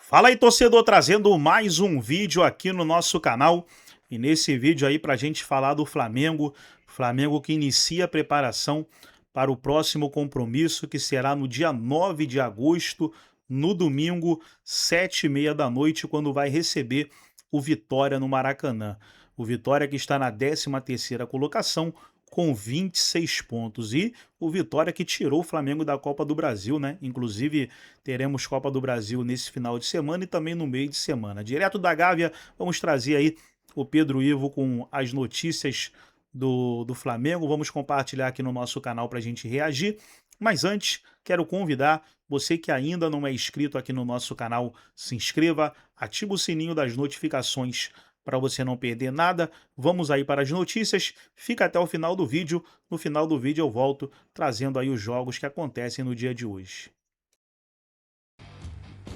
Fala aí, torcedor, trazendo mais um vídeo aqui no nosso canal. E nesse vídeo aí pra gente falar do Flamengo. Flamengo que inicia a preparação para o próximo compromisso, que será no dia 9 de agosto, no domingo, 7h30 da noite, quando vai receber o Vitória no Maracanã. O Vitória que está na 13ª colocação, com 26 pontos. E o Vitória que tirou o Flamengo da Copa do Brasil, né? Inclusive, teremos Copa do Brasil nesse final de semana e também no meio de semana. Direto da Gávea, vamos trazer aí o Pedro Ivo com as notícias do Flamengo. Vamos compartilhar aqui no nosso canal para a gente reagir. Mas antes, quero convidar você que ainda não é inscrito aqui no nosso canal, se inscreva, ativa o sininho das notificações para você não perder nada. Vamos aí para as notícias. Fica até o final do vídeo. No final do vídeo eu volto trazendo aí os jogos que acontecem no dia de hoje.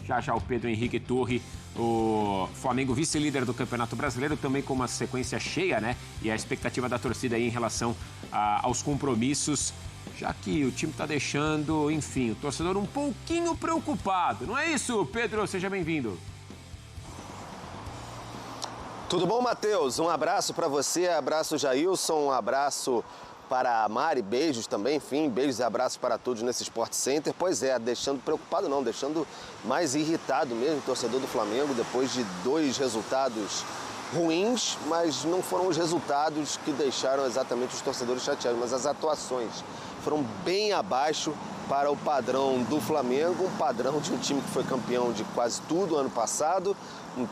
Já o Pedro Henrique Torre, o Flamengo vice-líder do Campeonato Brasileiro, também com uma sequência cheia, né? E a expectativa da torcida aí em relação aos compromissos, já que o time está deixando, enfim, o torcedor um pouquinho preocupado. Não é isso, Pedro? Seja bem-vindo. Tudo bom, Matheus? Um abraço para você, abraço Jailson, um abraço para a Mari, beijos também, enfim, beijos e abraços para todos nesse Sport Center. Pois é, deixando preocupado não, deixando mais irritado mesmo o torcedor do Flamengo, depois de 2 resultados ruins, mas não foram os resultados que deixaram exatamente os torcedores chateados, mas as atuações foram bem abaixo para o padrão do Flamengo, um padrão de um time que foi campeão de quase tudo ano passado, um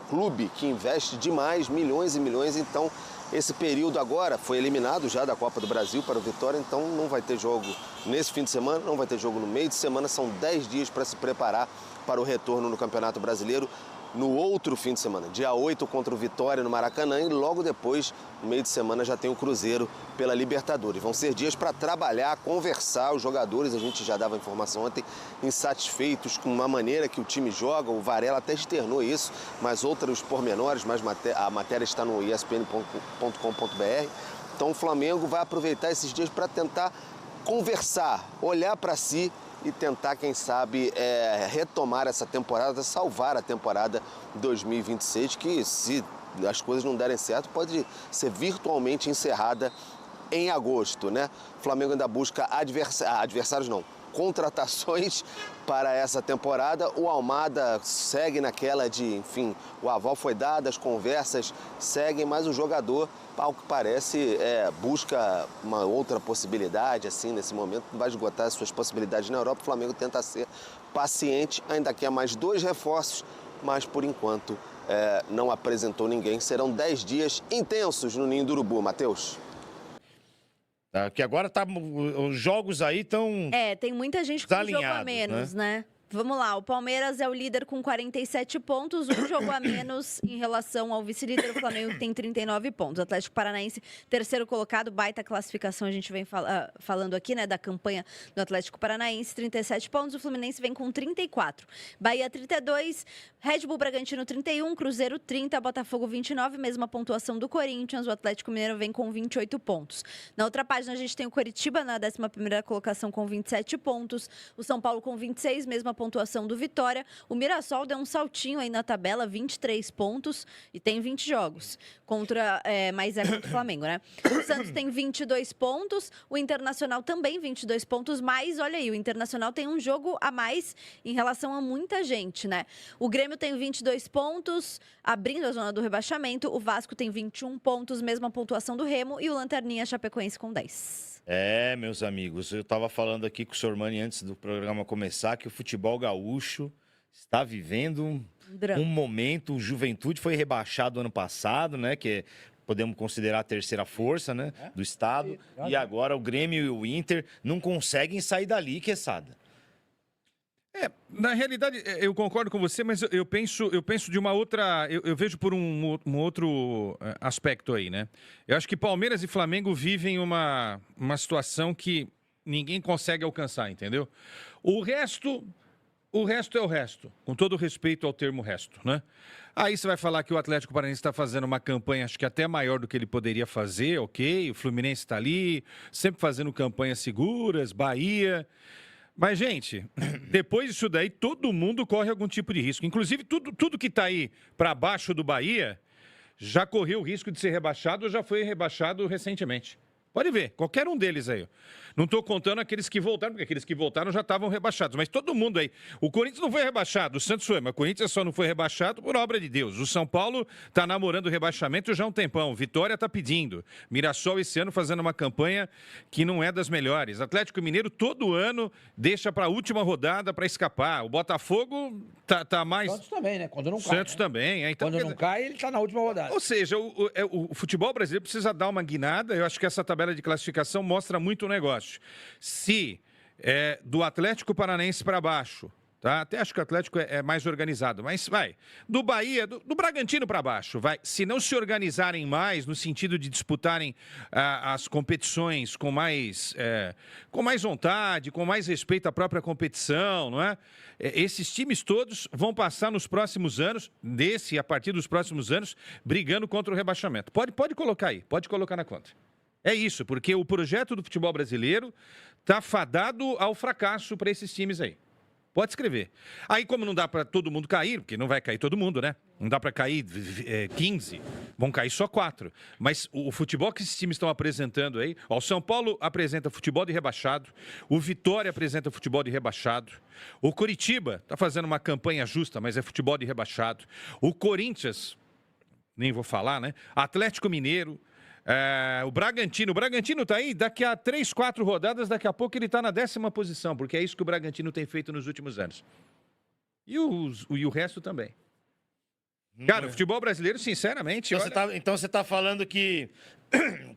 clube que investe demais, milhões e milhões. Então esse período agora foi eliminado já da Copa do Brasil para o Vitória, então não vai ter jogo nesse fim de semana, não vai ter jogo no meio de semana, são 10 dias para se preparar para o retorno no Campeonato Brasileiro. No outro fim de semana, dia 8 contra o Vitória no Maracanã, e logo depois, no meio de semana, já tem o Cruzeiro pela Libertadores. Vão ser dias para trabalhar, conversar. Os jogadores, a gente já dava informação ontem, insatisfeitos com uma maneira que o time joga. O Varela até externou isso, mas outros pormenores, a matéria está no espn.com.br. Então o Flamengo vai aproveitar esses dias para tentar conversar, olhar para si e tentar, quem sabe, retomar essa temporada, salvar a temporada 2026, que, se as coisas não derem certo, pode ser virtualmente encerrada em agosto, né? O Flamengo ainda busca contratações para essa temporada. O Almada segue naquela de, enfim, o aval foi dado, as conversas seguem, mas o jogador, ao que parece, busca uma outra possibilidade, assim, nesse momento, vai esgotar as suas possibilidades na Europa. O Flamengo tenta ser paciente, ainda quer mais 2 reforços, mas por enquanto não apresentou ninguém. Serão 10 dias intensos no Ninho do Urubu, Matheus. Que agora os jogos aí estão tem muita gente com um jogo a menos, né? Vamos lá, o Palmeiras é o líder com 47 pontos, um jogo a menos em relação ao vice-líder. O Flamengo tem 39 pontos. O Atlético Paranaense, terceiro colocado, baita classificação. A gente vem falando aqui, né, da campanha do Atlético Paranaense, 37 pontos. O Fluminense vem com 34. Bahia, 32. Red Bull Bragantino, 31. Cruzeiro, 30. Botafogo, 29. Mesma pontuação do Corinthians. O Atlético Mineiro vem com 28 pontos. Na outra página, a gente tem o Coritiba na 11ª colocação com 27 pontos. O São Paulo com 26, mesma pontuação do Vitória. O Mirassol deu um saltinho aí na tabela, 23 pontos e tem 20 jogos. Mas é contra o Flamengo, né? O Santos tem 22 pontos, o Internacional também 22 pontos, mas olha aí, o Internacional tem um jogo a mais em relação a muita gente, né? O Grêmio tem 22 pontos, abrindo a zona do rebaixamento. O Vasco tem 21 pontos, mesma pontuação do Remo, e o Lanterninha Chapecoense com 10. Meus amigos, eu estava falando aqui com o Sormani antes do programa começar que o futebol gaúcho está vivendo um momento. O Juventude foi rebaixado ano passado, né? Que podemos considerar a terceira força, né? Do estado. E agora o Grêmio e o Inter não conseguem sair dali, Quesada. Na realidade, eu concordo com você, mas eu penso de uma outra... Eu vejo por um outro aspecto aí, né? Eu acho que Palmeiras e Flamengo vivem uma situação que ninguém consegue alcançar, entendeu? O resto é o resto, com todo respeito ao termo resto, né? Aí você vai falar que o Atlético Paranaense está fazendo uma campanha, acho que até maior do que ele poderia fazer, ok? O Fluminense está ali, sempre fazendo campanhas seguras, Bahia... Mas, gente, depois disso daí, todo mundo corre algum tipo de risco. Inclusive, tudo que está aí para baixo do Bahia já correu o risco de ser rebaixado ou já foi rebaixado recentemente. Pode ver, qualquer um deles aí. Não estou contando aqueles que voltaram, porque aqueles que voltaram já estavam rebaixados. Mas todo mundo aí. O Corinthians não foi rebaixado, o Santos foi, mas o Corinthians só não foi rebaixado por obra de Deus. O São Paulo está namorando o rebaixamento já há um tempão. Vitória está pedindo. Mirassol esse ano fazendo uma campanha que não é das melhores. Atlético Mineiro todo ano deixa para a última rodada para escapar. O Botafogo tá mais... Santos também, né? Quando não cai. Santos também. Então, quando não cai, ele está na última rodada. Ou seja, o futebol brasileiro precisa dar uma guinada. Eu acho que essa tabela de classificação mostra muito o negócio. Se do Atlético Paranaense para baixo, tá? Até acho que o Atlético é mais organizado, mas vai. Do Bahia, do Bragantino para baixo, vai. Se não se organizarem mais, no sentido de disputarem as competições com mais vontade, com mais respeito à própria competição, não é? Esses times todos vão passar nos próximos anos, a partir dos próximos anos, brigando contra o rebaixamento. Pode colocar aí, pode colocar na conta. É isso, porque o projeto do futebol brasileiro está fadado ao fracasso para esses times aí. Pode escrever. Aí, como não dá para todo mundo cair, porque não vai cair todo mundo, né? Não dá para cair 15, vão cair só 4. Mas o futebol que esses times estão apresentando aí... Ó, o São Paulo apresenta futebol de rebaixado, o Vitória apresenta futebol de rebaixado, o Coritiba está fazendo uma campanha justa, mas é futebol de rebaixado, o Corinthians, nem vou falar, né? Atlético Mineiro... o Bragantino está aí, daqui a 3, 4 rodadas, daqui a pouco ele está na 10ª posição, porque é isso que o Bragantino tem feito nos últimos anos. E o resto também. Cara, o futebol brasileiro, sinceramente... Então você está falando que,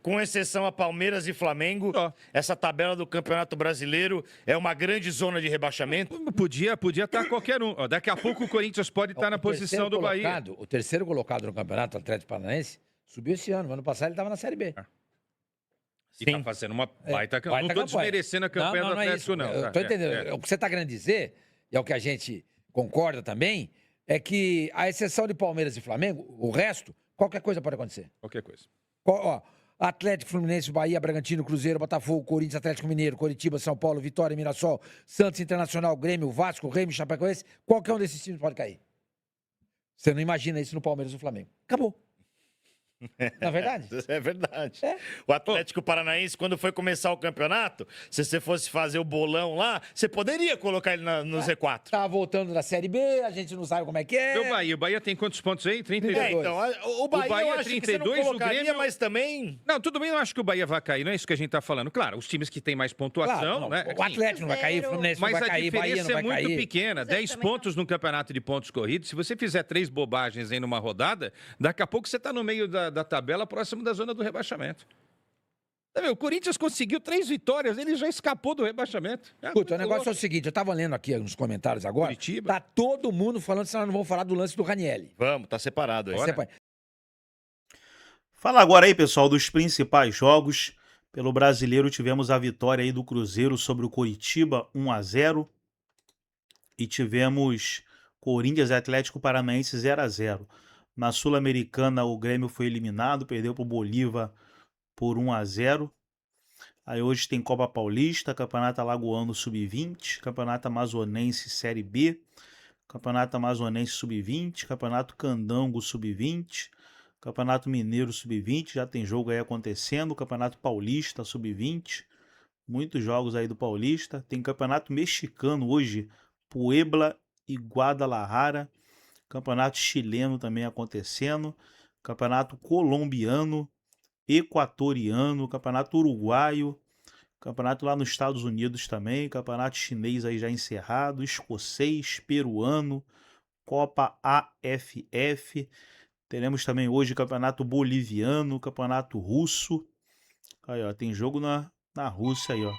com exceção a Palmeiras e Flamengo, essa tabela do Campeonato Brasileiro é uma grande zona de rebaixamento? Podia estar qualquer um. Daqui a pouco o Corinthians pode estar na posição do Bahia. O terceiro colocado no Campeonato Atlético Paranaense subiu esse ano. Ano passado ele estava na Série B. E tá fazendo uma baita campanha. Não estou desmerecendo a campanha do Atlético, não. Eu estou entendendo. O que você está querendo dizer, e é o que a gente concorda também, é que, a exceção de Palmeiras e Flamengo, o resto, qualquer coisa pode acontecer. Qualquer coisa. Atlético, Fluminense, Bahia, Bragantino, Cruzeiro, Botafogo, Corinthians, Atlético Mineiro, Coritiba, São Paulo, Vitória, Mirassol, Santos Internacional, Grêmio, Vasco, Remo, Chapecoense, qualquer um desses times pode cair. Você não imagina isso no Palmeiras e no Flamengo. Acabou. Não é verdade? É verdade. O Atlético Paranaense, quando foi começar o campeonato, se você fosse fazer o bolão lá, você poderia colocar ele no Z4. Tá voltando da Série B, a gente não sabe como é que é. O Bahia tem quantos pontos aí? 32. Então, o Bahia eu acho 32, que você não colocaria, o Grêmio... mas também... Não, tudo bem, eu acho que o Bahia vai cair, não é isso que a gente tá falando. Claro, os times que têm mais pontuação, né? O Atlético não vai cair, o Fluminense não vai cair, Bahia não vai cair. Mas a diferença é muito pequena, 10 pontos no campeonato de pontos corridos. Se você fizer 3 bobagens aí numa rodada, daqui a pouco você tá no meio da tabela próximo da zona do rebaixamento. O Corinthians conseguiu 3 vitórias, ele já escapou do rebaixamento. Escuta, o negócio é o seguinte, eu estava lendo aqui nos comentários agora, Curitiba. Tá todo mundo falando, senão não vão falar do lance do Ranieri. Vamos, tá separado aí. Fala agora aí, pessoal, dos principais jogos. Pelo Brasileiro tivemos a vitória aí do Cruzeiro sobre o Coritiba, 1-0. E tivemos Corinthians e Atlético Paranaense 0-0. Na Sul-Americana, o Grêmio foi eliminado, perdeu para o Bolívar por 1-0. Aí hoje tem Copa Paulista, Campeonato Alagoano Sub-20, Campeonato Amazonense Série B, Campeonato Amazonense Sub-20, Campeonato Candango Sub-20, Campeonato Mineiro Sub-20, já tem jogo aí acontecendo, Campeonato Paulista Sub-20, muitos jogos aí do Paulista. Tem Campeonato Mexicano hoje, Puebla e Guadalajara. Campeonato chileno também acontecendo, Campeonato colombiano, equatoriano, Campeonato uruguaio, Campeonato lá nos Estados Unidos também, Campeonato chinês aí já encerrado, escocês, peruano, Copa AFF. Teremos também hoje Campeonato boliviano, Campeonato russo. Aí, ó, tem jogo na Rússia aí, ó.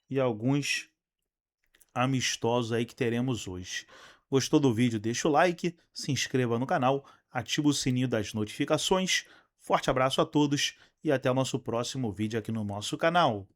E alguns amistosos aí que teremos hoje. Gostou do vídeo? Deixa o like, se inscreva no canal, ativa o sininho das notificações. Forte abraço a todos e até o nosso próximo vídeo aqui no nosso canal.